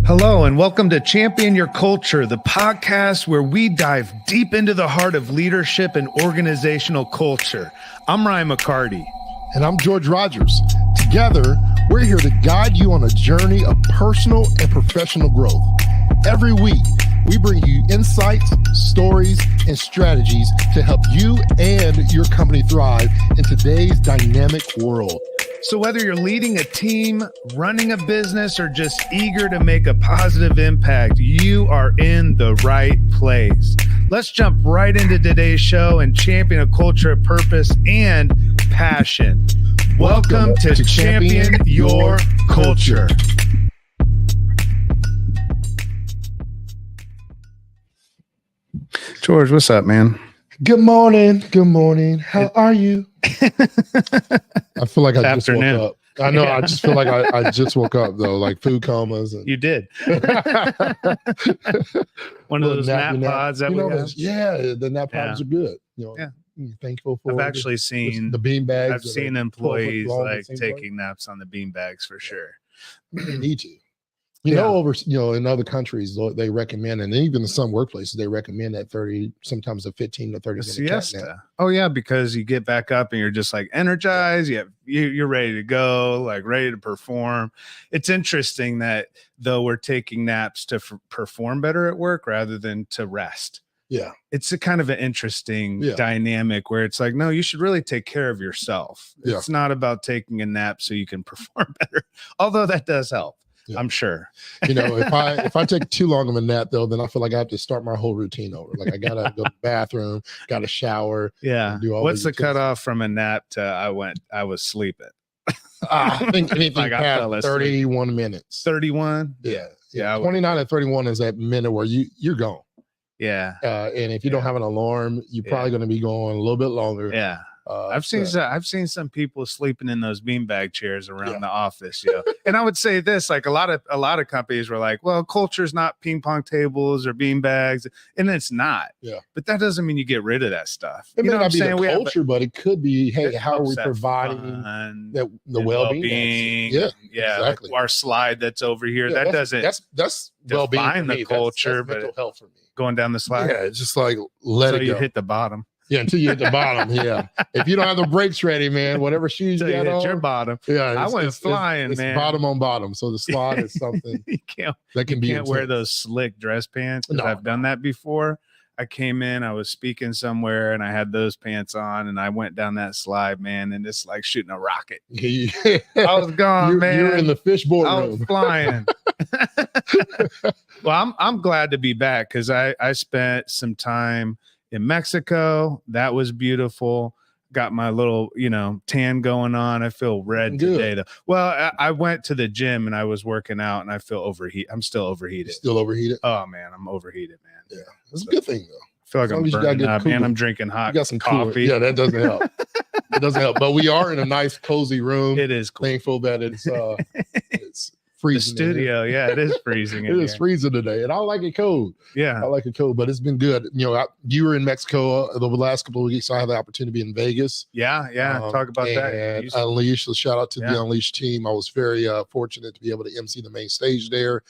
Hello, and welcome to Champion Your Culture, the podcast where we dive deep into the heart of leadership and organizational culture. I'm Ryan McCarty. And I'm George Rogers. Together, we're here to guide you on a journey of personal and professional growth. Every week, we bring you insights, stories, and strategies to help you and your company thrive in today's dynamic world. So whether you're leading a team, running a business, or just eager to make a positive impact, you are in the right place. Let's jump right into today's show and champion a culture of purpose and passion. Welcome to Champion Your Culture. George, what's up, man? Good morning. Good morning. How are you? I feel like I just woke up. I know. Yeah. I just feel like I just woke up though, like food comas. And... You did. One of those nap pods that we have. Yeah, the nap pods are good. You know, yeah. Thankful for. I've actually seen the bean bags. I've seen employees like taking naps on the bean bags for sure. They need to. You know, in other countries, they recommend, and even in some workplaces, they recommend that 30, sometimes a 15 to 30 minute siesta. Nap. Oh yeah, because you get back up and you're just like energized. You're ready to go, like ready to perform. It's interesting that though we're taking naps to perform better at work rather than to rest. Yeah, it's a kind of an interesting dynamic where it's like, no, you should really take care of yourself. It's not about taking a nap so you can perform better, although that does help. Yeah. I'm sure. You know, if I take too long of a nap though, then I feel like I have to start my whole routine over. Like I gotta go to the bathroom, gotta shower. Yeah. What's the cutoff from a nap to I was sleeping? I think anything like past 31 minutes. 31? Yeah. 29 and 31 is that minute where you're gone. Yeah. And if you don't have an alarm, you're probably going to be going a little bit longer. Yeah. I've seen some people sleeping in those beanbag chairs around the office, And I would say this, like a lot of companies were like, well, culture's not ping pong tables or beanbags, and it's not. Yeah. But that doesn't mean you get rid of that stuff. It may not be the culture, but it could be, hey, how are we providing the well-being? Yeah. Exactly. Like our slide that's over here, that's well-being define the culture, that's mental health for me. Going down the slide. Yeah, it's just like let it go. You hit the bottom. Yeah, until you hit the bottom. Yeah, if you don't have the brakes ready, man, whatever shoes you got on, your bottom. Yeah, I went flying, it's man. Bottom on bottom. So the slide is something you can't intense. wear those slick dress pants because I've done that before. I came in, I was speaking somewhere, and I had those pants on, and I went down that slide, man, and it's like shooting a rocket. I was gone, man. You're in the fishboard room. I was flying. Well, I'm glad to be back because I spent some time in Mexico. That was beautiful. Got my little, tan going on. I feel red today though. Well, I went to the gym and I was working out and I feel overheated. I'm still overheated. Still overheated? Oh man, I'm overheated, man. Yeah. That's a good thing though. I feel like I'm burning up and I'm drinking hot coffee. Yeah, that doesn't help. It doesn't help. But we are in a nice cozy room. It is cool. Thankful that it's freezing. The studio, it is freezing. It is freezing today, and I like it cold. Yeah, I like it cold, but it's been good. You were in Mexico the last couple of weeks. I had the opportunity to be in Vegas. Yeah. Talk about that. And Unleash. So shout out to the Unleash team. I was very fortunate to be able to MC the main stage there.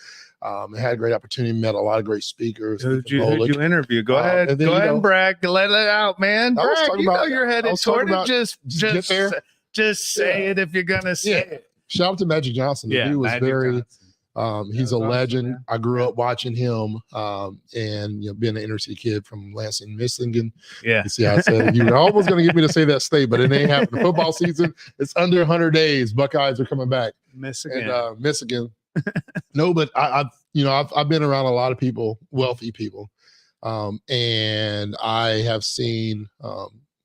I had a great opportunity. Met a lot of great speakers. Who'd you interview? Go ahead, and brag. Let it out, man. Brag. You're headed toward it. Just there. Just say it if you're gonna say it. Shout out to Magic Johnson. He was he's a legend. I grew up watching him and being an inner city kid from Lansing, Michigan. Yeah. You see how I said it? You were almost going to get me to say that state, but it ain't happening. Football season, it's under 100 days. Buckeyes are coming back. Michigan. And, Michigan. No, but I've been around a lot of people, wealthy people. And I have seen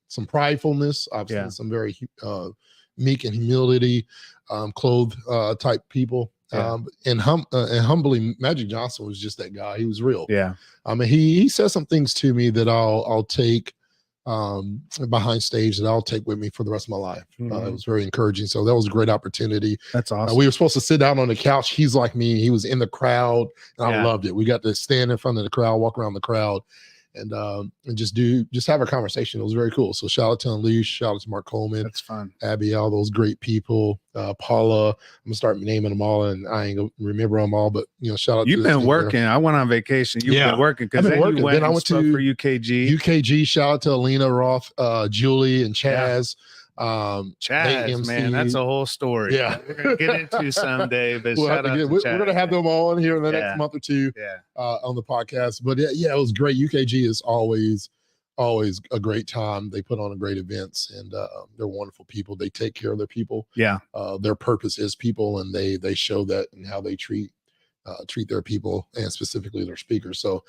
some pridefulness. I've seen some very meek and humility, clothed type people. And humbly, Magic Johnson was just that guy. He was real. Yeah. He said some things to me that I'll take behind stage that I'll take with me for the rest of my life. It was very encouraging. So that was a great opportunity. That's awesome. We were supposed to sit down on the couch. He's like me. He was in the crowd. And I loved it. We got to stand in front of the crowd, walk around the crowd. and just have a conversation. It was very cool. So shout out to Unleash, shout out to Mark Coleman. That's fun. Abby, all those great people. Paula, I'm gonna start naming them all, and I ain't gonna remember them all, but shout out. You've been working. I went on vacation. You've been working because then you went. Then I went to for UKG. UKG. Shout out to Alina Roth, Julie, and Chaz. Chaz, man, that's a whole story. Yeah, we're gonna get into someday. But we're gonna have them on here in the next month or two. On the podcast. But yeah, it was great. UKG is always a great time. They put on great events, and they're wonderful people. They take care of their people. Yeah, their purpose is people, and they show that in how they treat their people, and specifically their speakers. So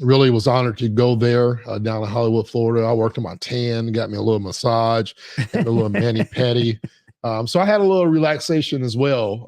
really was honored to go there down in Hollywood, Florida. I worked on my tan, got me a little massage, a little mani-pedi. So I had a little relaxation as well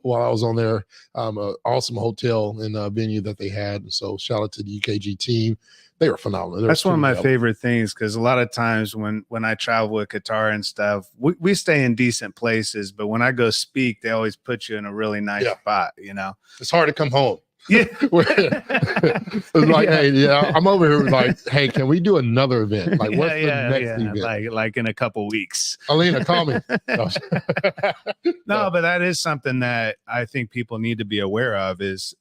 while I was on there. An awesome hotel and venue that they had. And so shout out to the UKG team. They were phenomenal. That's one of my favorite things, because a lot of times when I travel with Qatar and stuff, we stay in decent places, but when I go speak, they always put you in a really nice spot. It's hard to come home. Yeah. It's like, hey, I'm over here like, hey, can we do another event? Like, what's the next event? Like in a couple weeks. Alina, call me. No, but that is something that I think people need to be aware of is,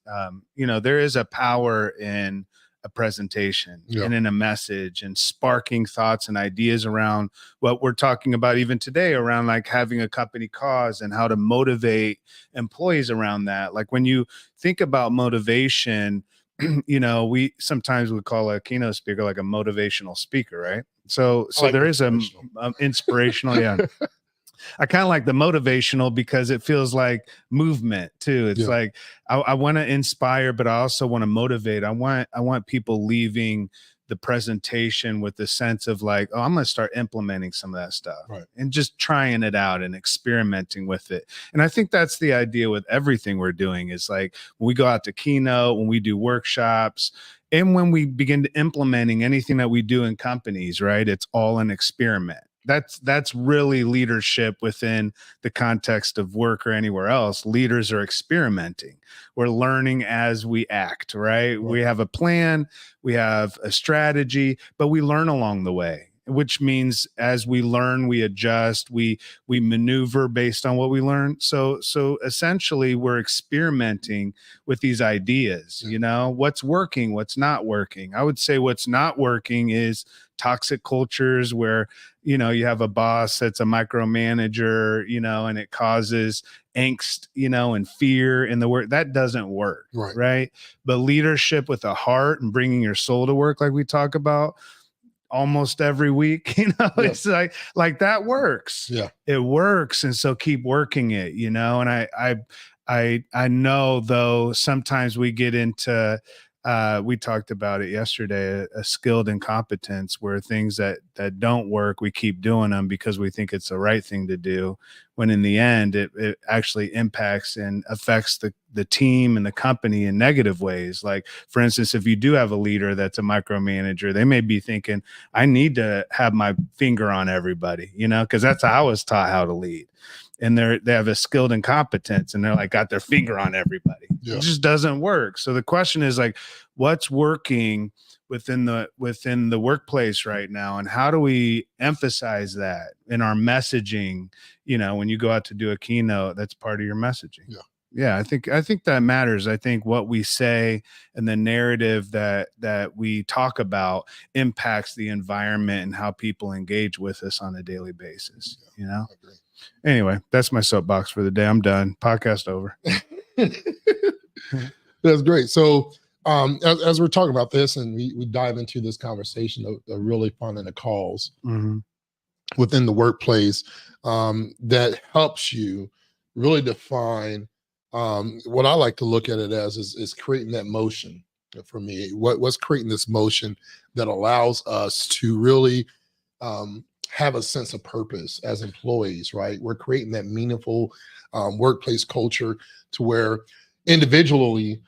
there is a power in a presentation and in a message and sparking thoughts and ideas around what we're talking about even today, around like having a company cause and how to motivate employees around that. Like when you think about motivation, we sometimes would call a keynote speaker like a motivational speaker, right? So like there is a inspirational, I kind of like the motivational because it feels like movement too. It's like I want to inspire, but I also want to motivate. I want people leaving the presentation with the sense of like, oh, I'm going to start implementing some of that stuff and just trying it out and experimenting with it. And I think that's the idea with everything we're doing is like when we go out to keynote, when we do workshops, and when we begin to implementing anything that we do in companies, right? It's all an experiment. That's really leadership within the context of work or anywhere else. Leaders are experimenting. We're learning as we act, right? We have a plan, we have a strategy, but we learn along the way, which means as we learn, we adjust, we maneuver based on what we learn. So essentially we're experimenting with these ideas, what's working, what's not working. I would say what's not working is toxic cultures where, you have a boss that's a micromanager, and it causes angst, and fear in the work. That doesn't work, right? But leadership with a heart and bringing your soul to work, like we talk about almost every week, it's like that works. Yeah, it works. And so keep working it, and I know though, sometimes we get into, we talked about it yesterday, a skilled incompetence where things that don't work, we keep doing them because we think it's the right thing to do, when in the end, it actually impacts and affects the team and the company in negative ways. Like, for instance, if you do have a leader that's a micromanager, they may be thinking, I need to have my finger on everybody, because that's how I was taught how to lead. And they have a skilled incompetence and they're like got their finger on everybody. It just doesn't work. So the question is like, what's working within the workplace right now, and how do we emphasize that in our messaging? When you go out to do a keynote, that's part of your messaging. I think that matters. I think what we say and the narrative that we talk about impacts the environment and how people engage with us on a daily basis. I agree. Anyway, that's my soapbox for the day. I'm done. Podcast over. That's great. So as we're talking about this and we dive into this conversation, the really fun and the calls within the workplace that helps you really define what I like to look at it as is creating that motion for me. What's creating this motion that allows us to really have a sense of purpose as employees, right? We're creating that meaningful workplace culture to where individually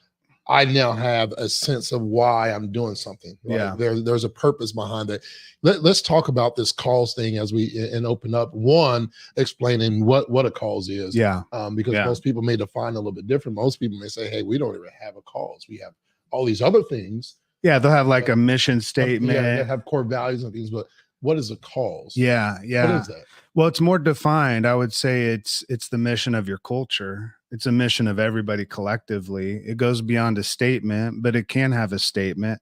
I now have a sense of why I'm doing something. Right? There's a purpose behind it. Let's talk about this cause thing as we open up. One, explaining what a cause is. Because most people may define it a little bit different. Most people may say, hey, we don't even have a cause. We have all these other things Yeah, they'll have like a mission statement. Yeah, they have core values and things, but what is a cause? Yeah. What is that? Well, it's more defined. I would say it's the mission of your culture. It's a mission of everybody collectively. It goes beyond a statement, but it can have a statement.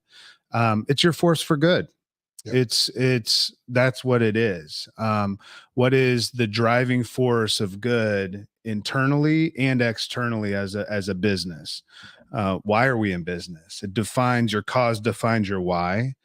It's your force for good. Yeah. That's what it is. What is the driving force of good internally and externally as a business? Why are we in business? It defines your cause, defines your why.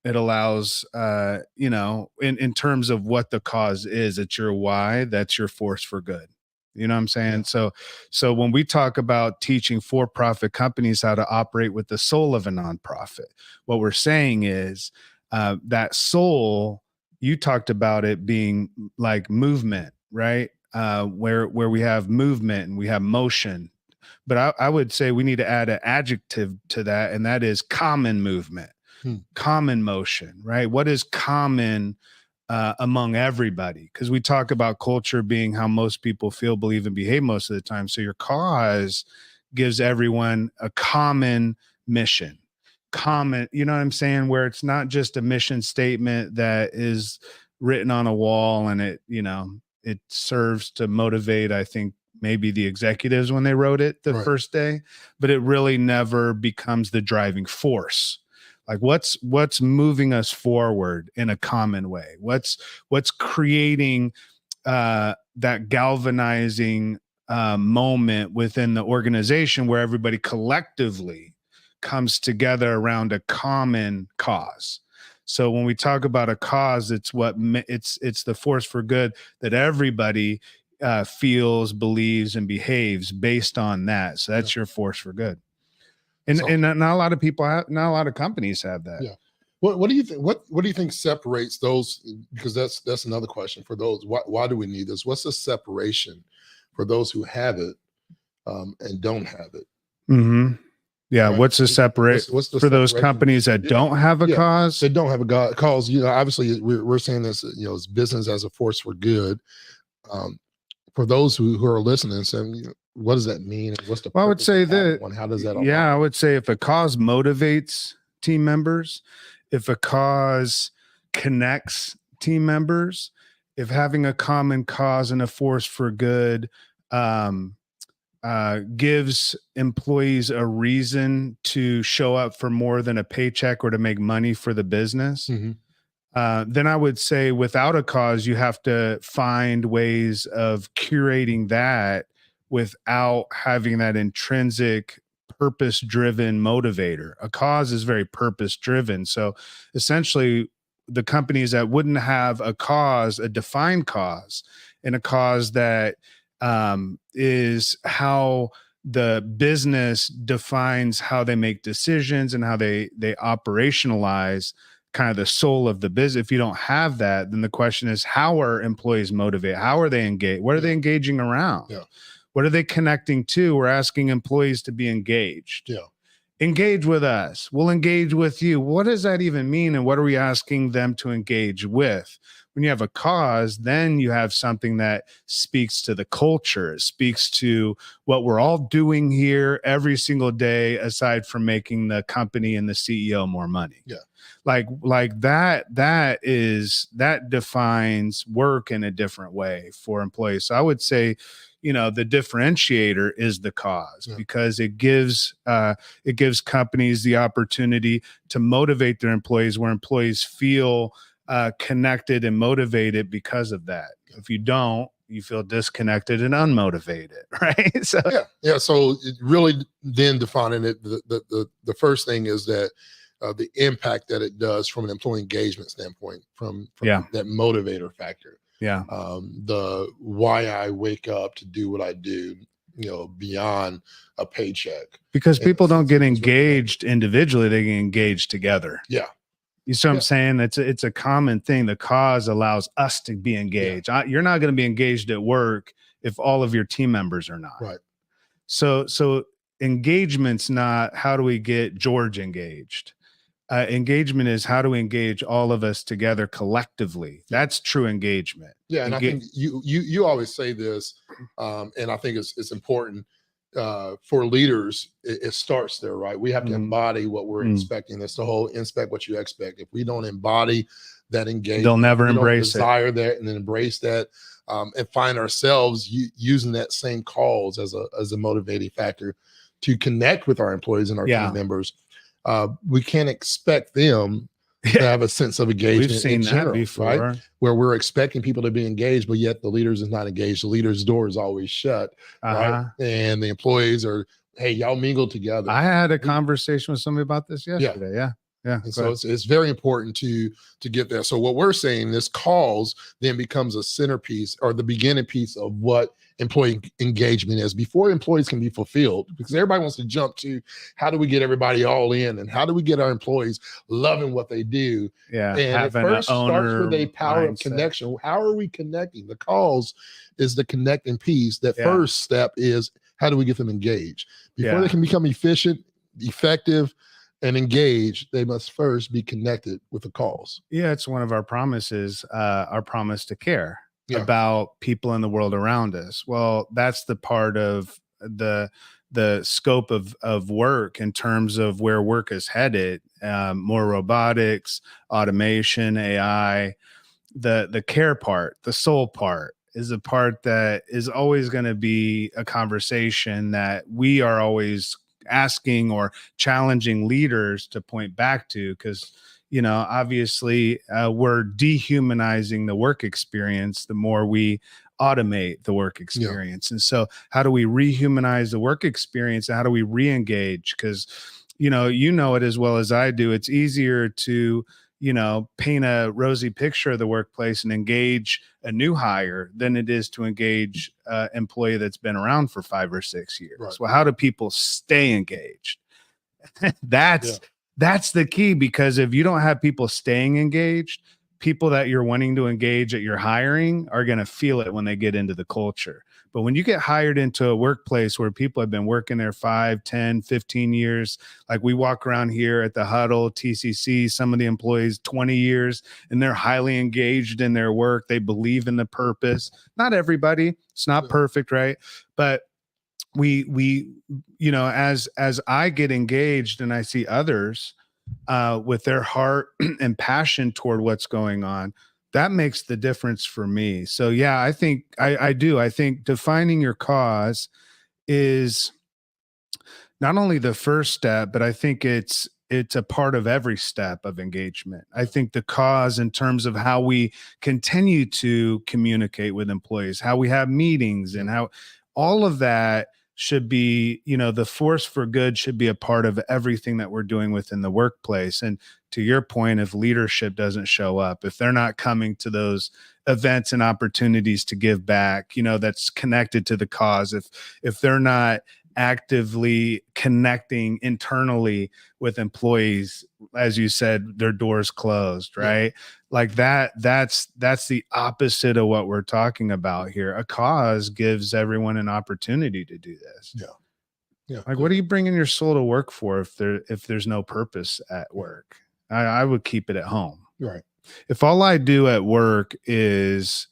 It allows, in terms of what the cause is, it's your why, that's your force for good. You know what I'm saying? Yeah. So when we talk about teaching for-profit companies how to operate with the soul of a nonprofit, what we're saying is that soul, you talked about it being like movement, right? Where we have movement and we have motion. But I would say we need to add an adjective to that, and that is common movement. Common motion, right? What is common among everybody? Because we talk about culture being how most people feel, believe, and behave most of the time. So your cause gives everyone a common mission. Common, you know what I'm saying? Where it's not just a mission statement that is written on a wall and it serves to motivate, I think, maybe the executives when they wrote it the first day, but it really never becomes the driving force. Like what's moving us forward in a common way? What's creating that galvanizing moment within the organization where everybody collectively comes together around a common cause? So when we talk about a cause, it's the force for good that everybody feels, believes, and behaves based on that. So that's your force for good. And not a lot of people have, not a lot of companies have that. Yeah. What do you think? What do you think separates those? Because that's another question for those. Why do we need this? What's the separation for those who have it and don't have it? Mm-hmm. Yeah. Right. What's the separate what's the for those companies that don't have a cause? They don't have a cause. Obviously we're saying this. It's business as a force for good. For those who are listening, saying, what does that mean? And what's the I would say that one? How does that? Yeah, I would say if a cause motivates team members, if a cause connects team members, if having a common cause and a force for good gives employees a reason to show up for more than a paycheck or to make money for the business. Mm-hmm. Then I would say without a cause, you have to find ways of curating that without having that intrinsic purpose-driven motivator. A cause is very purpose-driven. So essentially, the companies that wouldn't have a cause, a defined cause, and a cause that is how the business defines how they make decisions and how they operationalize kind of the soul of the business. If you don't have that, then the question is, how are employees motivated? How are they engaged? What are they engaging around? Yeah. What are they connecting to? We're asking employees to be engaged. Yeah. Engage with us. We'll engage with you. What does that even mean? And what are we asking them to engage with? When you have a cause, then you have something that speaks to the culture. It speaks to what we're all doing here every single day, aside from making the company and the CEO more money. Yeah. Like that defines work in a different way for employees. So I would say, the differentiator is the cause, because it gives companies the opportunity to motivate their employees, where employees feel connected and motivated because of that. If you don't, you feel disconnected and unmotivated, right? So So it really then defining it, the first thing is that the impact that it does from an employee engagement standpoint, from that motivator factor. Yeah. The why I wake up to do what I do, beyond a paycheck. Because people don't get engaged individually, they get engaged together. Yeah. You see what I'm saying? It's a common thing. The cause allows us to be engaged. You're not going to be engaged at work if all of your team members are not. Right. So engagement's not how do we get George engaged. Engagement is how do we engage all of us together collectively. That's true engagement. Yeah, and I think you always say this, and I think it's important. for leaders, it starts there, right? We have to embody what we're expecting. That's the whole inspect what you expect. If we don't embody that engagement, they'll never embrace it. Desire that and then embrace that, and find ourselves using that same cause as a motivating factor to connect with our employees and our team members. We can't expect them to have a sense of engagement. We've seen that before, right? Where we're expecting people to be engaged, but yet the leaders is not engaged. The leader's door is always shut, right? And the employees are, hey, y'all mingle together. I had a conversation with somebody about this yesterday. Yeah. And so it's very important to get there. So what we're saying, this cause then becomes a centerpiece or the beginning piece of what employee engagement is before employees can be fulfilled, because everybody wants to jump to how do we get everybody all in and how do we get our employees loving what they do. And it first starts with a power of connection. How are we connecting? The cause is the connecting piece. That first step is how do we get them engaged? Before they can become efficient, effective, and engaged, they must first be connected with the cause. Yeah, it's one of our promises, our promise to care about people in the world around us. Well, that's the part of the scope of work in terms of where work is headed, more robotics, automation, AI. The care part, the soul part, is a part that is always going to be a conversation that we are always asking or challenging leaders to point back to, because obviously we're dehumanizing the work experience the more we automate the work experience. And so how do we rehumanize the work experience, and how do we re-engage? Because you know it as well as I do, it's easier to paint a rosy picture of the workplace and engage a new hire than it is to engage an employee that's been around for 5 or 6 years. Right. Well, how do people stay engaged? That's the key, because if you don't have people staying engaged, people that you're wanting to engage at your hiring are going to feel it when they get into the culture. But when you get hired into a workplace where people have been working there 5, 10, 15 years, like we walk around here at the Huddle, TCC, some of the employees 20 years, and they're highly engaged in their work. They believe in the purpose. Not everybody. It's not perfect, right? But we as I get engaged and I see others with their heart and passion toward what's going on, that makes the difference for me. So yeah, I think I do. I think defining your cause is not only the first step, but I think it's a part of every step of engagement. I think the cause, in terms of how we continue to communicate with employees, how we have meetings, and how all of that should be, the force for good should be a part of everything that we're doing within the workplace. And to your point, if leadership doesn't show up, if they're not coming to those events and opportunities to give back, that's connected to the cause, if they're not actively connecting internally with employees, as you said, their doors closed, right? Like that's the opposite of what we're talking about here. A cause gives everyone an opportunity to do this. Like, what are you bringing your soul to work for if there's no purpose at work? I would keep it at home. Right. If all I do at work is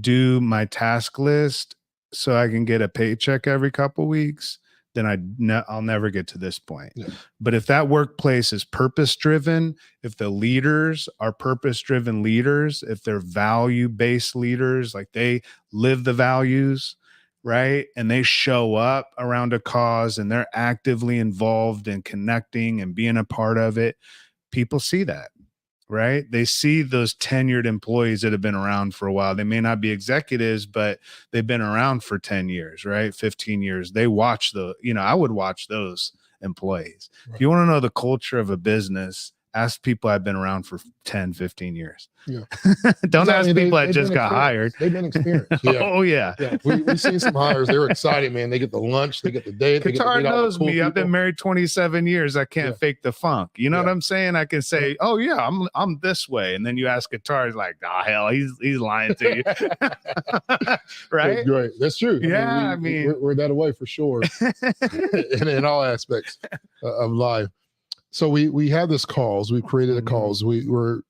do my task list so I can get a paycheck every couple weeks, then I'll never get to this point. But if that workplace is purpose-driven, if the leaders are purpose-driven leaders, if they're value-based leaders, like they live the values, right? And they show up around a cause and they're actively involved in connecting and being a part of it, people see that. Right? They see those tenured employees that have been around for a while. They may not be executives, but they've been around for 10 years, right? 15 years. They watch I would watch those employees. Right. If you want to know the culture of a business, ask people I've been around for 10, 15 years. Don't ask people that just got hired. They've been experienced. Oh, yeah. We've seen some hires. They're excited, man. They get the lunch. They get the date. Qatar knows me. I've been married 27 years. I can't fake the funk. You know what I'm saying? I can say, oh, yeah, I'm this way. And then you ask Qatar, he's like, oh, hell, he's lying to you. Right? Right. That's true. I mean, we're that way for sure in all aspects of life. So we have this cause. We've created a cause. We're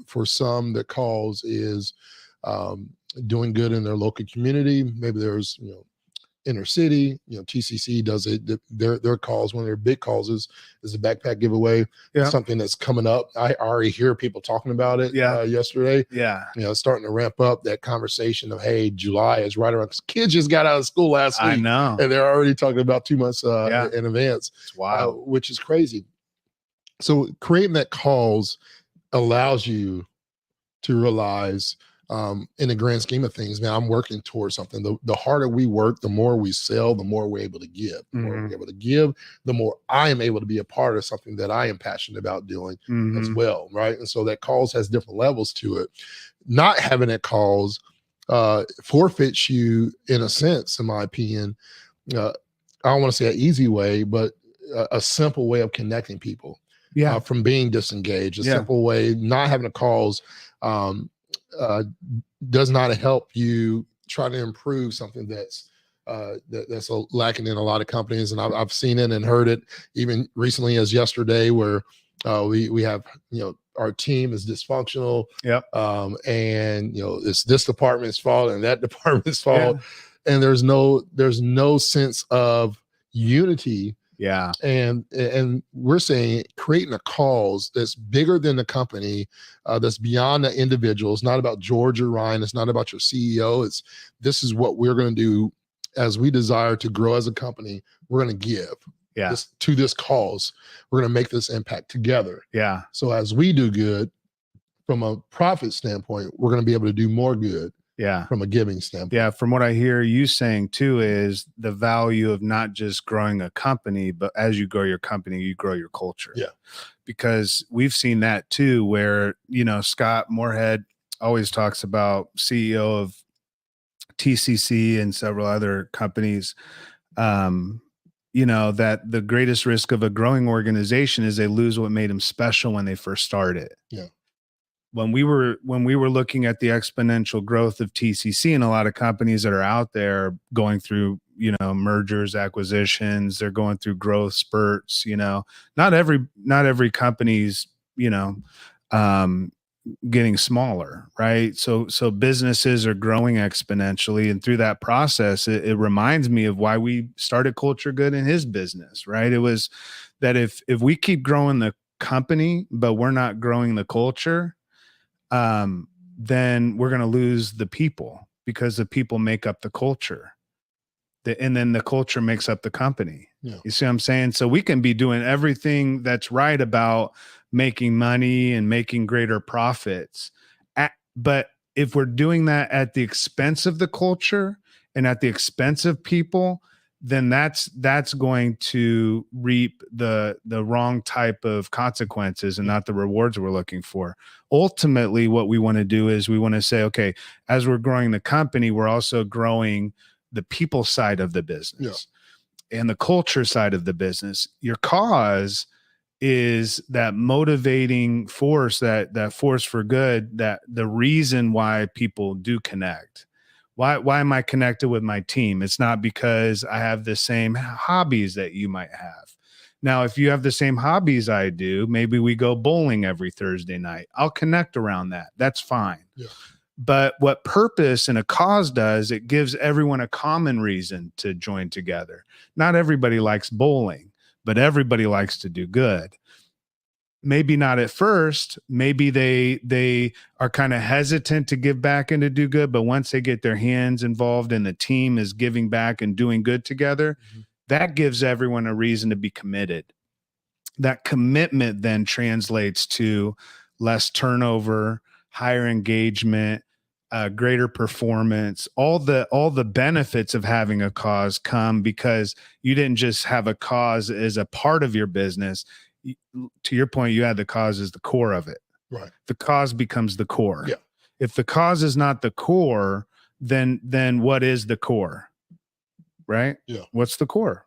for some, the cause is doing good in their local community. Maybe there's inner city. TCC does it. Their calls, one of their big calls is the backpack giveaway. Yeah. Something that's coming up. I already hear people talking about it. Yesterday. Yeah. Starting to ramp up that conversation of, hey, July is right around. Kids just got out of school last week. I know, and they're already talking about 2 months in advance. It's wild. Which is crazy. So creating that cause allows you to realize, in the grand scheme of things, man, I'm working towards something. The harder we work, the more we sell, the more we're able to give. The more we're able to give, the more I am able to be a part of something that I am passionate about doing as well, right? And so that cause has different levels to it. Not having that cause forfeits you, in a sense, in my opinion. I don't want to say an easy way, but a simple way of connecting people. From being disengaged. A simple way, not having a cause does not help you try to improve something that's lacking in a lot of companies. And I've seen it and heard it even recently as yesterday, where we have, our team is dysfunctional. And it's this department's fault and that department's fault. And there's no sense of unity. And we're saying creating a cause that's bigger than the company, that's beyond the individual. It's not about George or Ryan. It's not about your CEO. This is what we're going to do as we desire to grow as a company. We're going to give to this cause. We're going to make this impact together. So as we do good from a profit standpoint, we're going to be able to do more good. From a giving standpoint. From what I hear you saying too, is the value of not just growing a company, but as you grow your company, you grow your culture. Because we've seen that too, where, Scott Moorhead always talks about, CEO of TCC and several other companies, that the greatest risk of a growing organization is they lose what made them special when they first started. When we were looking at the exponential growth of TCC, and a lot of companies that are out there going through, mergers, acquisitions, they're going through growth spurts, not every company's, getting smaller, right? So businesses are growing exponentially. And through that process, it reminds me of why we started Culture Good in his business, right? It was that if we keep growing the company, but we're not growing the culture, then we're going to lose the people, because the people make up the culture. And then the culture makes up the company. You see what I'm saying? So we can be doing everything that's right about making money and making greater profits. But if we're doing that at the expense of the culture and at the expense of people, then that's going to reap the wrong type of consequences and not the rewards we're looking for. Ultimately, what we want to do is we want to say, okay, as we're growing the company, we're also growing the people side of the business and the culture side of the business. Your cause is that motivating force, that force for good, that the reason why people do connect. Why am I connected with my team? It's not because I have the same hobbies that you might have. Now, if you have the same hobbies I do, maybe we go bowling every Thursday night. I'll connect around that. That's fine. But what purpose and a cause does, it gives everyone a common reason to join together. Not everybody likes bowling, but everybody likes to do good. Maybe not at first. Maybe they are kind of hesitant to give back and to do good. But once they get their hands involved and the team is giving back and doing good together, that gives everyone a reason to be committed. That commitment then translates to less turnover, higher engagement, greater performance. All the benefits of having a cause come because you didn't just have a cause as a part of your business. To your point, you had the cause as the core of it. Right. The cause becomes the core. If the cause is not the core, then what is the core? Right? What's the core?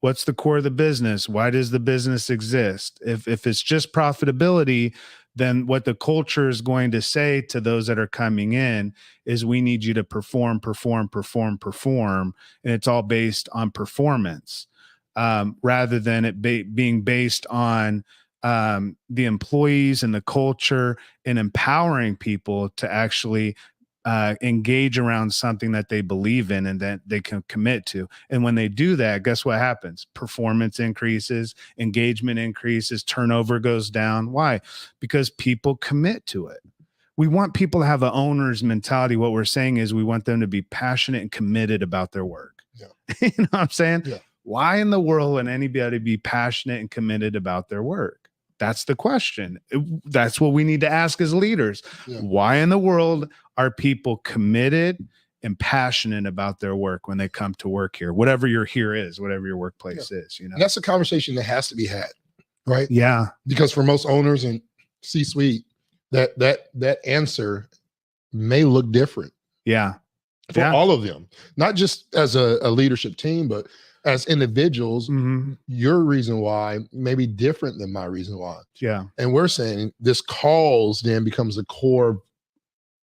What's the core of the business? Why does the business exist? If it's just profitability, then what the culture is going to say to those that are coming in is we need you to perform, and it's all based on performance. Rather than it being based on the employees and the culture and empowering people to actually engage around something that they believe in and that they can commit to. And when they do that, guess what happens? Performance increases, engagement increases, turnover goes down. Why? Because people commit to it. We want people to have an owner's mentality. What we're saying is we want them to be passionate and committed about their work. Yeah. You know what I'm saying? Yeah. Why in the world would anybody be passionate and committed about their work? That's the question. That's what we need to ask as leaders. Yeah. Why in the world are people committed and passionate about their work when they come to work here? Whatever your here is, whatever your workplace is, you know. And that's a conversation that has to be had, right? Yeah. Because for most owners and C-suite, that answer may look different. Yeah. For all of them, not just as a leadership team, but as individuals, your reason why may be different than my reason why. Yeah. And we're saying this cause then becomes the core,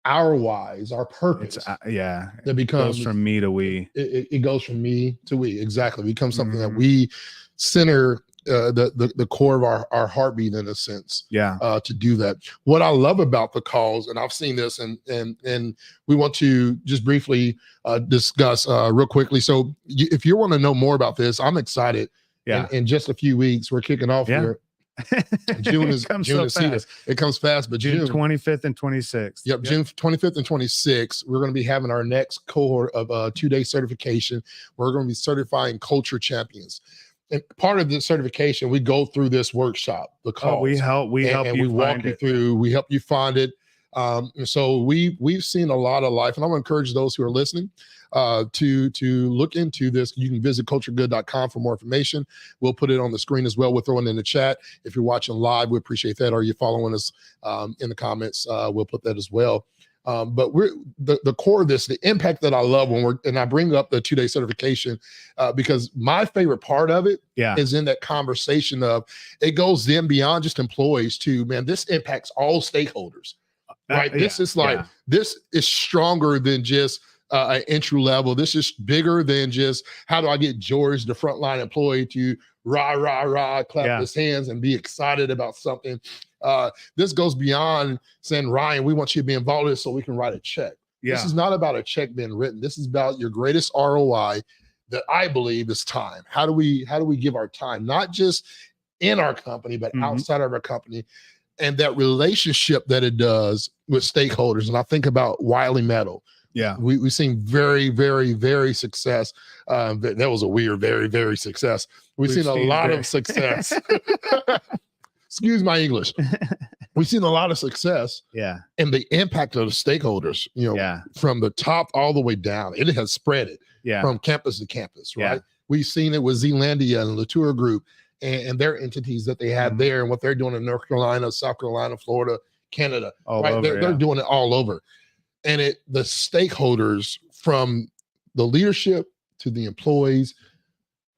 our whys, our purpose. That becomes goes from me to we. It goes from me to we. Exactly. It becomes something that we center the core of our heartbeat in a sense. Yeah. To do that. What I love about the calls, and I've seen this, and we want to just briefly discuss real quickly. So if you want to know more about this, I'm excited. Yeah. In just a few weeks, we're kicking off here. June is so fast. It comes fast, but June 25th and 26th. Yep, June 25th and 26th. We're going to be having our next cohort of 2-day certification. We're going to be certifying culture champions. And part of the certification, we go through this workshop, the calls. We help you walk you through. We help you find it. And so we've seen a lot of life, and I want to encourage those who are listening to look into this. You can visit culturegood.com for more information. We'll put it on the screen as well. We'll throw it in the chat. If you're watching live, we appreciate that. Or you're following us in the comments, we'll put that as well. But we're the core of this, the impact that I love and I bring up the 2-day certification because my favorite part of it is in that conversation of it goes then beyond just employees to, man, this impacts all stakeholders, right? This is like, this is stronger than just an entry level. This is bigger than just how do I get George, the frontline employee, to clap his hands and be excited about something. This goes beyond saying, Ryan, we want you to be involved in this so we can write a check. Yeah. This is not about a check being written. This is about your greatest ROI that I believe is time. How do we give our time, not just in our company, but outside of our company, and that relationship that it does with stakeholders. And I think about Wiley Metal. Yeah, we've seen very, very, very success. That was a weird, very, very success. We've seen a lot of success. Excuse my English. We've seen a lot of success. Yeah, and the impact of the stakeholders. From the top all the way down, it has spread it. From campus to campus. Right. We've seen it with Zealandia and Latour Group and their entities that they have there and what they're doing in North Carolina, South Carolina, Florida, Canada. They're doing it all over. And the stakeholders, from the leadership to the employees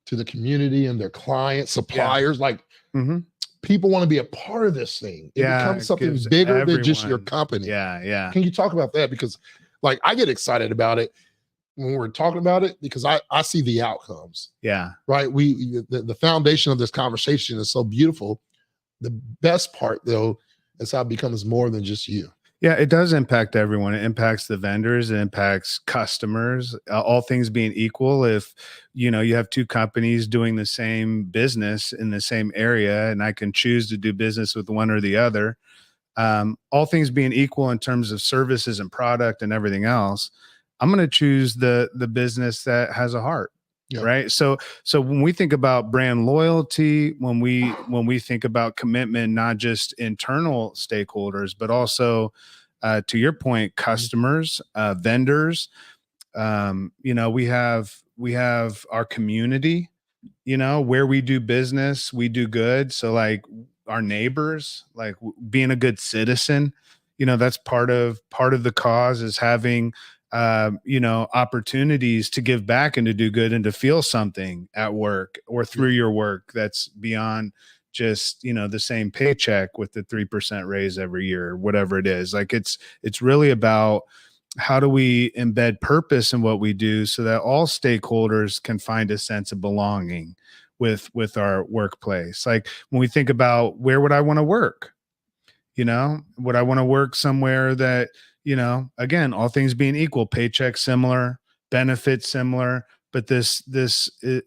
to the community and their clients, suppliers, people want to be a part of this thing. It becomes something bigger than just your company. Yeah. Can you talk about that? Because like I get excited about it when we're talking about it because I see the outcomes. Yeah. Right. The foundation of this conversation is so beautiful. The best part though is how it becomes more than just you. Yeah, it does impact everyone. It impacts the vendors, it impacts customers, all things being equal. If, you have two companies doing the same business in the same area, and I can choose to do business with one or the other, all things being equal in terms of services and product and everything else, I'm going to choose the business that has a heart. Yeah. Right. So when we think about brand loyalty, when we think about commitment, not just internal stakeholders, but also to your point, customers, vendors, we have our community, where we do business, we do good. So like our neighbors, like being a good citizen, that's part of the cause is having opportunities to give back and to do good and to feel something at work or through your work that's beyond just, the same paycheck with the 3% raise every year, or whatever it is. Like it's really about how do we embed purpose in what we do so that all stakeholders can find a sense of belonging with our workplace. Like when we think about where would I want to work? Would I want to work somewhere that, again, all things being equal, paycheck similar, benefits similar, but this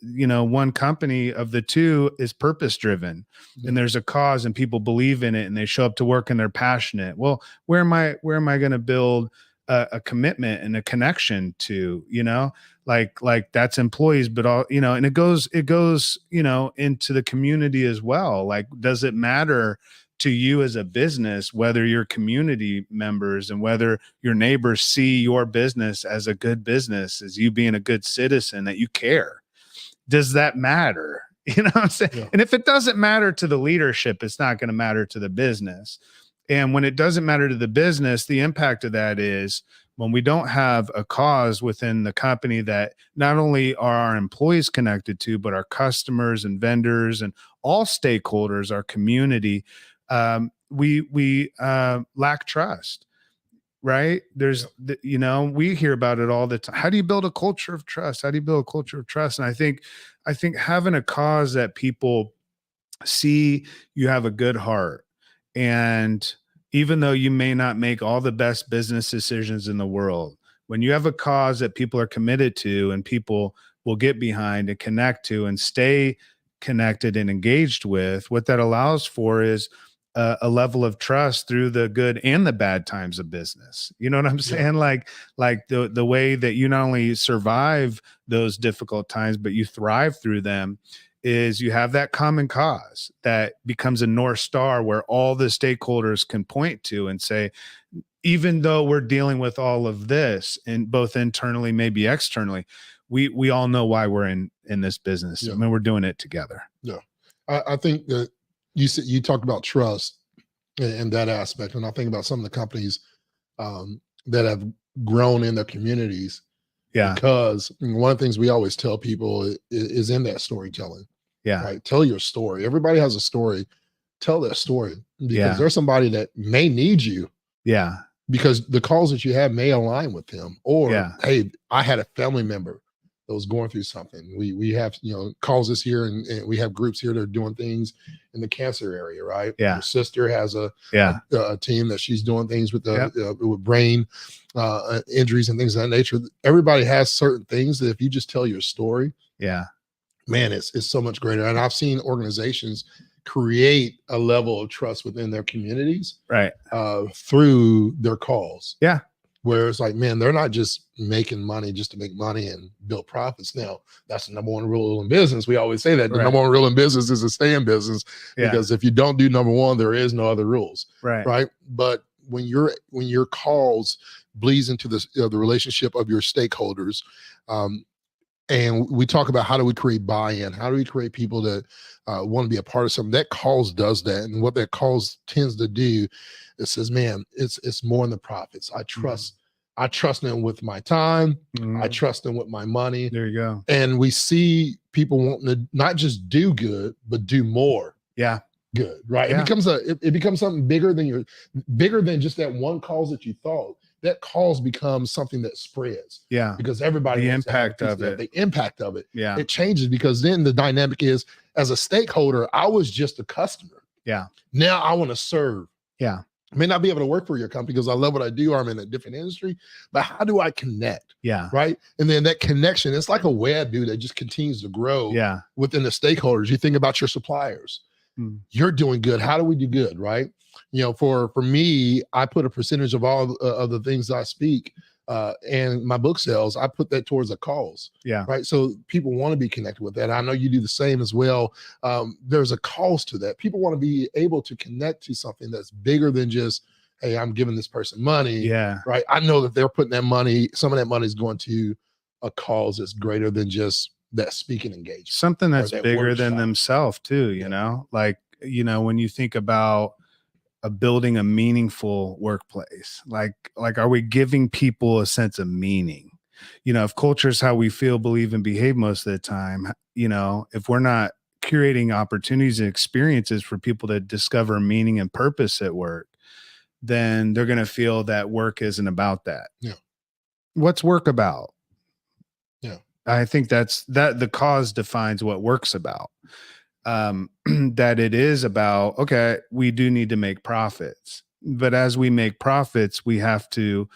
one company of the two is purpose driven, and there's a cause and people believe in it and they show up to work and they're passionate. Well, where am I going to build a commitment and a connection to, like that's employees, but all, and it goes, into the community as well. Like, does it matter to you as a business, whether your community members and whether your neighbors see your business as a good business, as you being a good citizen, that you care? Does that matter? You know what I'm saying? Yeah. And if it doesn't matter to the leadership, it's not going to matter to the business. And when it doesn't matter to the business, the impact of that is when we don't have a cause within the company that not only are our employees connected to, but our customers and vendors and all stakeholders, our community, we lack trust, right? There's, we hear about it all the time. How do you build a culture of trust? How do you build a culture of trust? And I think having a cause that people see you have a good heart, and even though you may not make all the best business decisions in the world, when you have a cause that people are committed to and people will get behind and connect to and stay connected and engaged with, what that allows for is a level of trust through the good and the bad times of business. You know what I'm saying? Yeah. Like the way that you not only survive those difficult times, but you thrive through them, is you have that common cause that becomes a North Star where all the stakeholders can point to and say, even though we're dealing with all of this, and both internally, maybe externally, we all know why we're in this business. Yeah. I mean, we're doing it together. Yeah. I think that you talked about trust and that aspect. And I think about some of the companies that have grown in their communities. Yeah. Because one of the things we always tell people is in that storytelling. Yeah. Right. Tell your story. Everybody has a story. Tell that story, because there's somebody that may need you. Yeah. Because the calls that you have may align with them. Or, hey, I had a family member that was going through something. We have, calls this here, and we have groups here that are doing things in the cancer area, right? Yeah. Your sister has a team that she's doing things with with brain injuries and things of that nature. Everybody has certain things that if you just tell your story, man, it's so much greater. And I've seen organizations create a level of trust within their communities, right, through their calls. Yeah. Where it's like, man, they're not just making money just to make money and build profits. Now, that's the number one rule in business. We always say that the number one rule in business is to stay in business, because if you don't do number one, there is no other rules. Right. But when your calls bleeds into the relationship of your stakeholders, and we talk about how do we create buy-in, how do we create people that want to be a part of something, that calls does that. And what that calls tends to do, it says, man, it's more than the profits. I trust them with my time. I trust them with my money. There you go. And we see people wanting to not just do good, but do more. Yeah. Good. Right. Yeah. It becomes something bigger than just that one cause that you thought. That cause becomes something that spreads. Yeah. Because everybody, the impact of it. The impact of it. Yeah. It changes, because then the dynamic is, as a stakeholder, I was just a customer. Yeah. Now I want to serve. Yeah. I may not be able to work for your company because I love what I do, or I'm in a different industry, but how do I connect? Yeah. Right. And then that connection, it's like a web, dude, that just continues to grow within the stakeholders. You think about your suppliers. You're doing good. How do we do good? Right. For me, I put a percentage of all of the things that I speak and my book sales, I put that towards the calls. Yeah. Right. So people want to be connected with that. I know you do the same as well. There's a cause to that. People want to be able to connect to something that's bigger than just, hey, I'm giving this person money. Yeah. Right. I know that they're putting that money, some of that money is going to a cause that's greater than just that speaking engagement. Something that's bigger than themselves too, you know, like, when you think about building a meaningful workplace, like are we giving people a sense of meaning? If culture is how we feel, believe, and behave most of the time, if we're not curating opportunities and experiences for people to discover meaning and purpose at work, then they're going to feel that work isn't about that. Yeah. What's work about? Yeah. I think that the cause defines what work's about. That it is about, okay, we do need to make profits, But as we make profits, we have to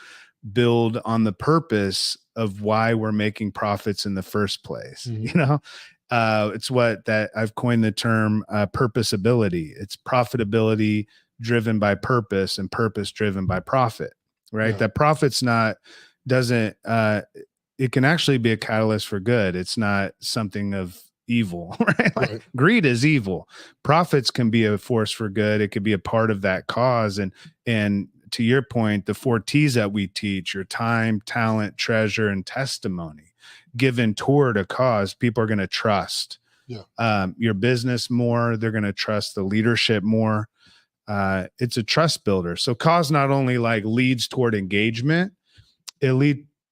build on the purpose of why we're making profits in the first place. It's what that I've coined the term purposability. It's profitability driven by purpose and purpose driven by profit, right? That profit's not doesn't it can actually be a catalyst for good. It's not something of evil, right? Like greed is evil. Profits can be a force for good. It could be a part of that cause. And to your point, the 4 T's that we teach, your time, talent, treasure, and testimony, given toward a cause, people are going to trust your business more. They're going to trust the leadership more. It's a trust builder. So cause not only like leads toward engagement, it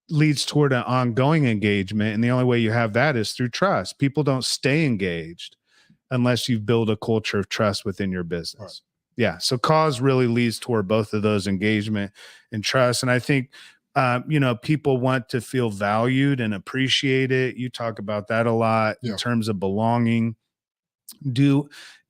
leads toward an ongoing engagement. And the only way you have that is through trust. People don't stay engaged unless you build a culture of trust within your business. Right. Yeah. So cause really leads toward both of those, engagement and trust. And I think, people want to feel valued and appreciated. You talk about that a lot in terms of belonging.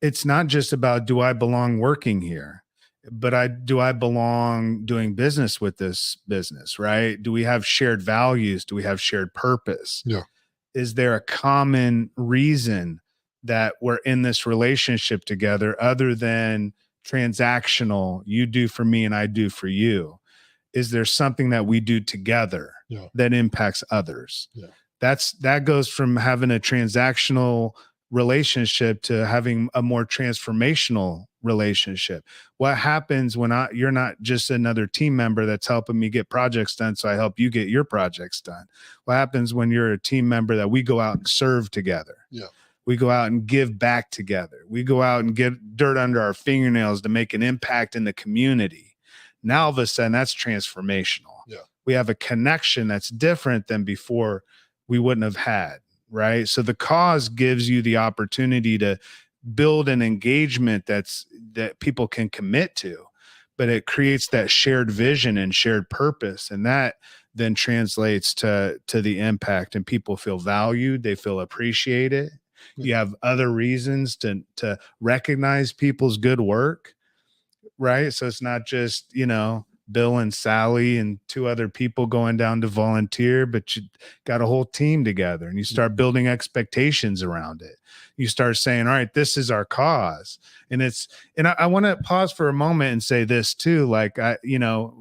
It's not just about, do I belong working here? But do I belong doing business with this business, right? Do we have shared values? Do we have shared purpose? Yeah. Is there a common reason that we're in this relationship together other than transactional, you do for me and I do for you? Is there something that we do together that impacts others? Yeah. That goes from having a transactional relationship to having a more transformational relationship. What happens when you're not just another team member that's helping me get projects done, so I help you get your projects done? What happens when you're a team member that we go out and serve together? Yeah. We go out and give back together. We go out and get dirt under our fingernails to make an impact in the community. Now, all of a sudden, that's transformational. Yeah. We have a connection that's different than before we wouldn't have had, right? So the cause gives you the opportunity to build an engagement that people can commit to, but it creates that shared vision and shared purpose. And that then translates to the impact, and people feel valued. They feel appreciated. You have other reasons to recognize people's good work, right? So it's not just, Bill and Sally and 2 other people going down to volunteer, but you got a whole team together, and you start building expectations around it. You start saying, all right, this is our cause. And I want to pause for a moment and say this too. Like,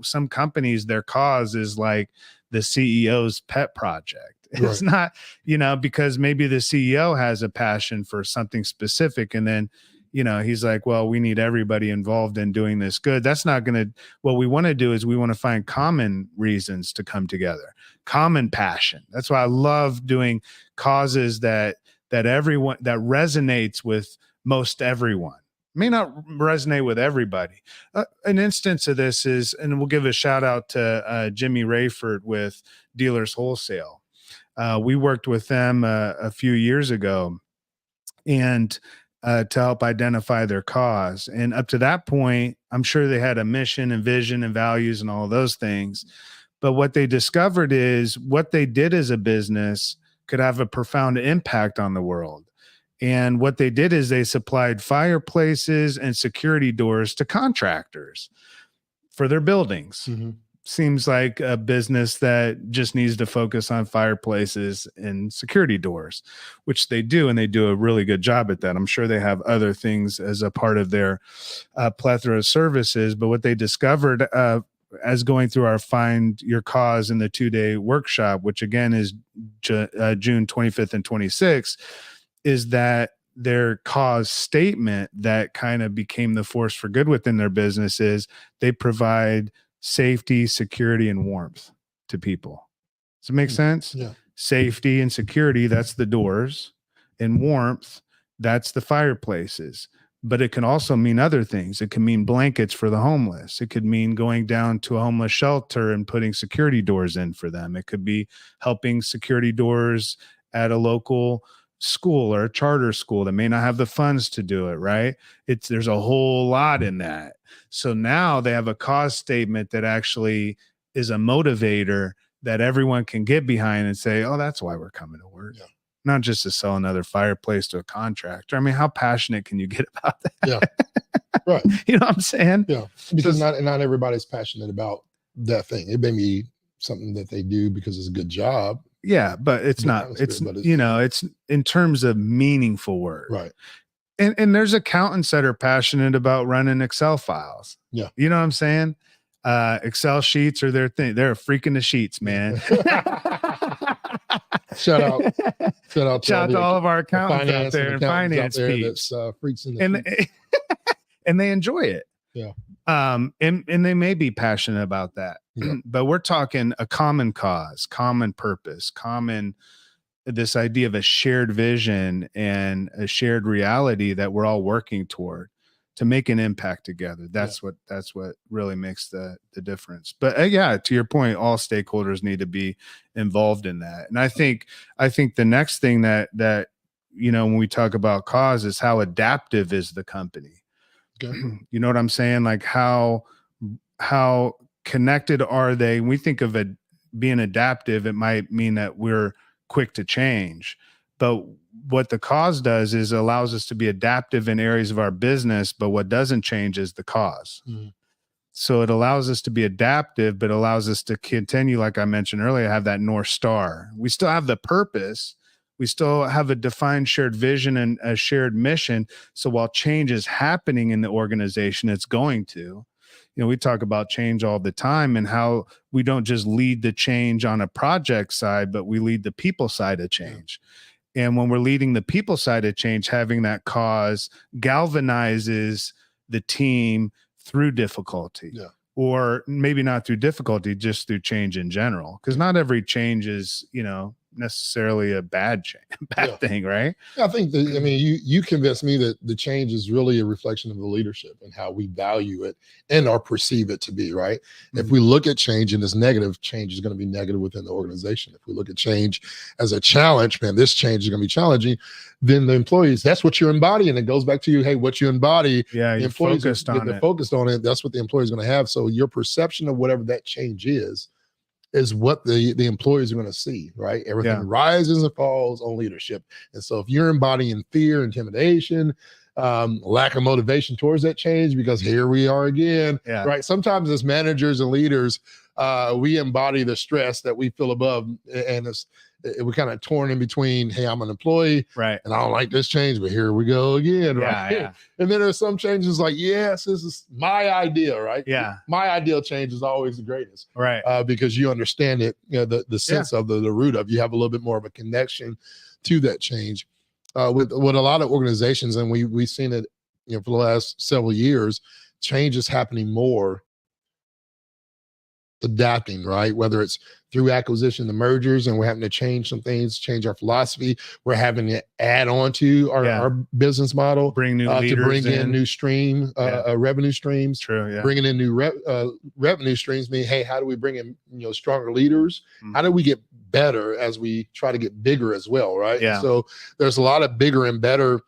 some companies, their cause is like the CEO's pet project. It's not, because maybe the CEO has a passion for something specific, and then, he's like, well, we need everybody involved in doing this good. That's not going to, what we want to do is we want to find common reasons to come together, common passion. That's why I love doing causes that everyone, that resonates with most everyone. May not resonate with everybody. An instance of this is, and we'll give a shout out to Jimmy Rayford with Dealers Wholesale. We worked with them a few years ago, and to help identify their cause. And up to that point, I'm sure they had a mission and vision and values and all of those things. But what they discovered is what they did as a business could have a profound impact on the world. And what they did is they supplied fireplaces and security doors to contractors for their buildings. Mm-hmm. Seems like a business that just needs to focus on fireplaces and security doors, which they do, and they do a really good job at that. I'm sure they have other things as a part of their plethora of services. But what they discovered as going through our Find Your Cause in the 2-day workshop, which again is June 25th and 26th, is that their cause statement that kind of became the force for good within their business is they provide safety, security, and warmth to people. Does it make sense? Yeah. Safety and security, that's the doors, and warmth, that's the fireplaces. But it can also mean other things. It can mean blankets for the homeless. It could mean going down to a homeless shelter and putting security doors in for them. It could be helping security doors at a local school or a charter school that may not have the funds to do it, right? There's a whole lot in that. So now they have a cause statement that actually is a motivator that everyone can get behind and say, oh, that's why we're coming to work. Yeah. Not just to sell another fireplace to a contractor. I mean, how passionate can you get about that? Yeah. Right. You know what I'm saying? Yeah. Because not everybody's passionate about that thing. It may be something that they do because it's a good job. Yeah, but it's not, it's, you know, it's in terms of meaningful work. Right. And there's accountants that are passionate about running Excel files. Yeah. You know what I'm saying? Excel sheets are their thing. They're freaking the sheets, man. Shout out to all of our accountants out there and finance peeps. Freaks in the and they enjoy it. Yeah. And they may be passionate about that. Yeah. But we're talking a common cause, common purpose, this idea of a shared vision and a shared reality that we're all working toward to make an impact together. That's what really makes the difference. But yeah, to your point, all stakeholders need to be involved in that. And I think the next thing that you know, when we talk about cause is how adaptive is the company. Okay. You know what I'm saying? Like how connected are they? When we think of it being adaptive, it might mean that we're quick to change. But what the cause does is allows us to be adaptive in areas of our business, but what doesn't change is the cause. Mm-hmm. So it allows us to be adaptive, but allows us to continue, like I mentioned earlier, have that North Star. We still have the purpose. We still have a defined shared vision and a shared mission. So while change is happening in the organization, it's going to. You know, we talk about change all the time and how we don't just lead the change on a project side, but we lead the people side of change. Yeah. And when we're leading the people side of change, having that cause galvanizes the team through difficulty. Yeah. Or maybe not through difficulty, just through change in general. Because not every change is, you know, necessarily a bad thing, right? I think you convinced me that the change is really a reflection of the leadership and how we value it and or perceive it to be, right? Mm-hmm. If we look at change and it's negative, change is going to be negative within the organization. If we look at change as a challenge, man, this change is going to be challenging, then the employees, that's what you're embodying. It goes back to you, hey, what you embody, the employees focused on it. That's what the employee is going to have. So your perception of whatever that change is what the employees are going to see, right? Everything rises and falls on leadership. And so if you're embodying fear, intimidation, lack of motivation towards that change, because here we are again, right? Sometimes as managers and leaders, we embody the stress that we feel above, and we're kind of torn in between, hey, I'm an employee, right, and I don't like this change, but here we go again, right? Yeah. And then there's some changes like, yes, this is my idea, right? Yeah. My ideal change is always the greatest, right? Because you understand it, you know, the sense of the root of, you have a little bit more of a connection to that change. With a lot of organizations, and we've seen it, you know, for the last several years, change is happening more adapting, right? Whether it's through acquisition, the mergers, and we're having to change some things, change our philosophy. We're having to add on to our business model, bring new leaders to bring in new revenue streams. True, yeah. Bringing in new revenue streams mean, hey, how do we bring in, you know, stronger leaders? Mm-hmm. How do we get better as we try to get bigger as well, right? Yeah. So there's a lot of bigger and better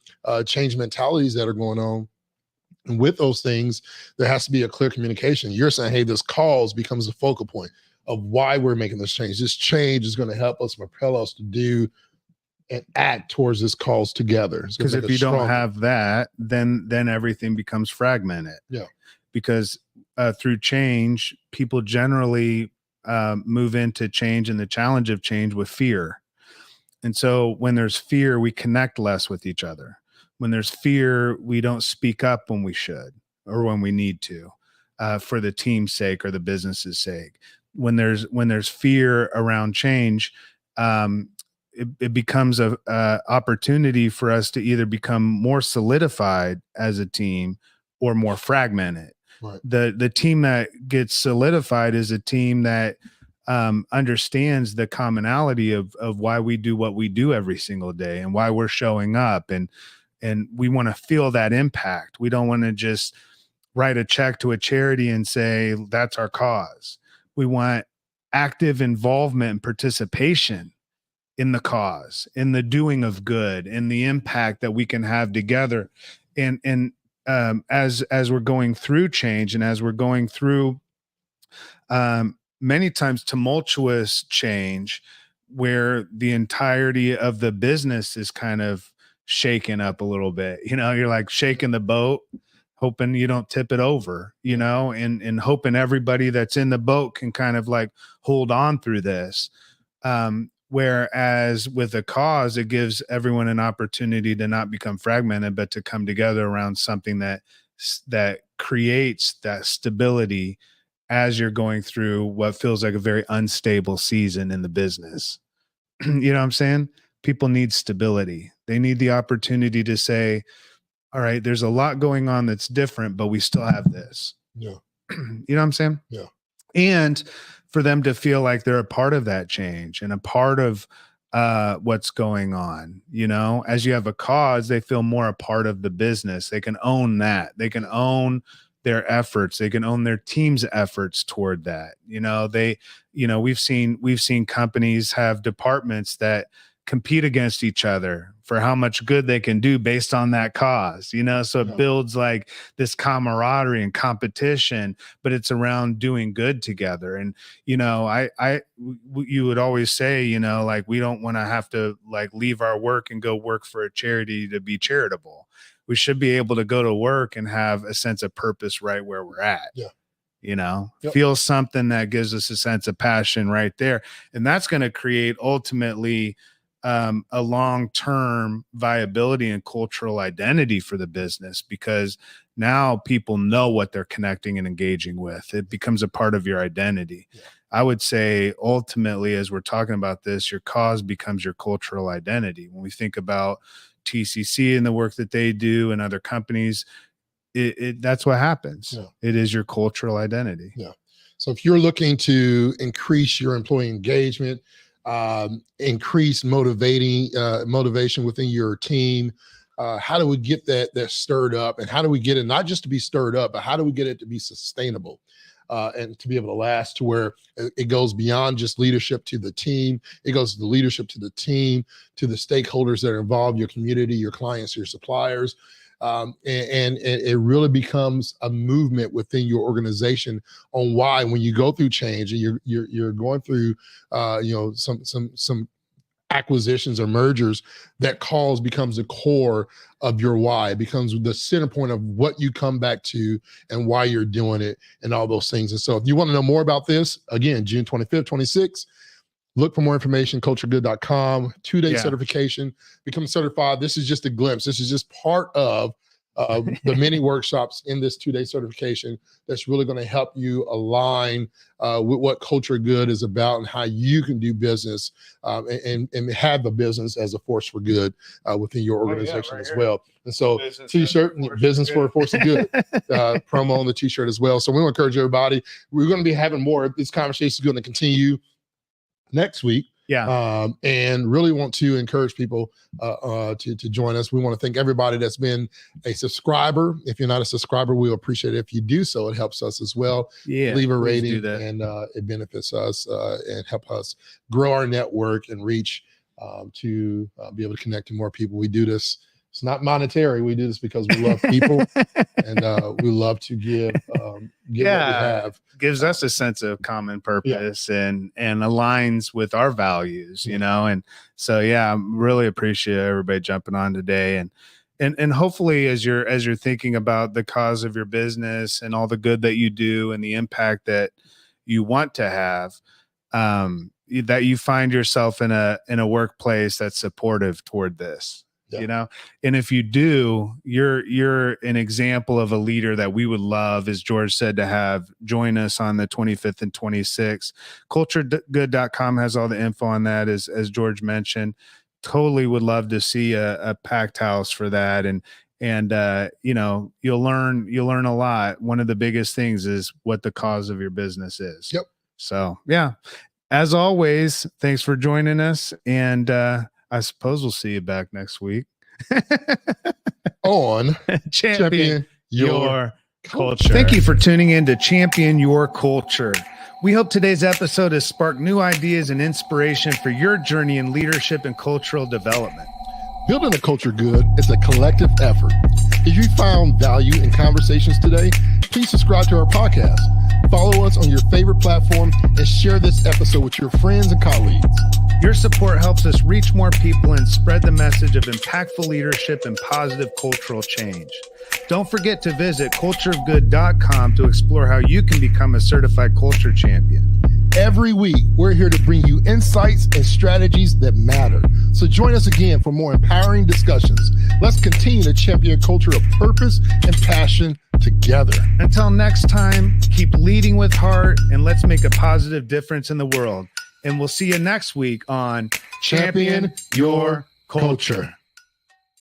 change mentalities that are going on. And with those things, there has to be a clear communication. You're saying, hey, this cause becomes the focal point of why we're making this change. This change is going to help us propel us to do and act towards this cause together. Because if you don't have that, then everything becomes fragmented. Yeah. Because through change, people generally move into change and the challenge of change with fear. And so when there's fear, we connect less with each other. When there's fear, we don't speak up when we should or when we need to, for the team's sake or the business's sake. When there's fear around change, it becomes a opportunity for us to either become more solidified as a team or more fragmented. Right. The team that gets solidified is a team that understands the commonality of why we do what we do every single day and why we're showing up, and we want to feel that impact. We don't want to just write a check to a charity and say, that's our cause. We want active involvement and participation in the cause, in the doing of good, in the impact that we can have together. And as we're going through change and as we're going through many times tumultuous change, where the entirety of the business is kind of shaken up a little bit, you know, you're like shaking the boat, hoping you don't tip it over, you know, and hoping everybody that's in the boat can kind of like hold on through this. Whereas with a cause, it gives everyone an opportunity to not become fragmented, but to come together around something that creates that stability as you're going through what feels like a very unstable season in the business. You know what I'm saying? People need stability. They need the opportunity to say, all right, there's a lot going on that's different, but we still have this. Yeah. You know what I'm saying? Yeah. And for them to feel like they're a part of that change and a part of what's going on. You know, as you have a cause, they feel more a part of the business. They can own that. They can own their efforts. They can own their team's efforts toward that. You know, we've seen companies have departments that compete against each other for how much good they can do based on that cause, you know? So it builds like this camaraderie and competition, but it's around doing good together. And, you know, you would always say, you know, like, we don't want to have to like leave our work and go work for a charity to be charitable. We should be able to go to work and have a sense of purpose right where we're at. Yeah. You know, feel something that gives us a sense of passion right there. And that's going to create ultimately a long-term viability and cultural identity for the business, because now people know what they're connecting and engaging with. It becomes a part of your identity. Yeah. I would say ultimately, as we're talking about this, your cause becomes your cultural identity. When we think about TCC and the work that they do and other companies, that's what happens. Yeah. It is your cultural identity. Yeah. So if you're looking to increase your employee engagement, increase motivation within your team, how do we get that stirred up, and how do we get it not just to be stirred up, but how do we get it to be sustainable and to be able to last, to where it goes beyond just leadership to the team. It goes to the leadership to the team, to the stakeholders that are involved, your community, your clients, your suppliers. And it really becomes a movement within your organization on why, when you go through change and you're going through, some acquisitions or mergers, that cause becomes the core of your why. It becomes the center point of what you come back to and why you're doing it and all those things. And so if you want to know more about this, again, June 25th, 26th, look for more information, culturegood.com, 2-day certification, become certified. This is just a glimpse. This is just part of the many workshops in this 2-day certification that's really going to help you align with what Culture Good is about and how you can do business and have a business as a force for good within your organization as well. And so t-shirt, business for a force of good, promo on the t-shirt as well. So we want to encourage everybody. We're going to be having more of these conversations going to continue next week. And really want to encourage people to join us. We want to thank everybody that's been a subscriber. If you're not a subscriber, we'll appreciate it if you do so. It helps us as well. Leave a rating, and it benefits us and help us grow our network and reach to be able to connect to more people. We do this. It's not monetary. We do this because we love people and we love to give what we have. Gives us a sense of common purpose and aligns with our values, you know? And so, I really appreciate everybody jumping on today. And hopefully as you're thinking about the cause of your business and all the good that you do and the impact that you want to have, that you find yourself in a workplace that's supportive toward this. You know, and if you do, you're an example of a leader that we would love, as George said, to have join us on the 25th and 26th. Culturegood.com has all the info on that, as George mentioned. Totally would love to see a packed house for that. And you know, you'll learn a lot. One of the biggest things is what the cause of your business is. So, as always, thanks for joining us. And, I suppose we'll see you back next week on Champion Your Culture. Thank you for tuning in to Champion Your Culture. We hope today's episode has sparked new ideas and inspiration for your journey in leadership and cultural development. Building a culture good is a collective effort. If you found value in conversations today, please subscribe to our podcast. Follow us on your favorite platform and share this episode with your friends and colleagues. Your support helps us reach more people and spread the message of impactful leadership and positive cultural change. Don't forget to visit cultureofgood.com to explore how you can become a certified culture champion. Every week, we're here to bring you insights and strategies that matter. So join us again for more empowering discussions. Let's continue to champion a culture of purpose and passion together. Until next time, keep leading with heart and let's make a positive difference in the world. And we'll see you next week on Champion Your Culture.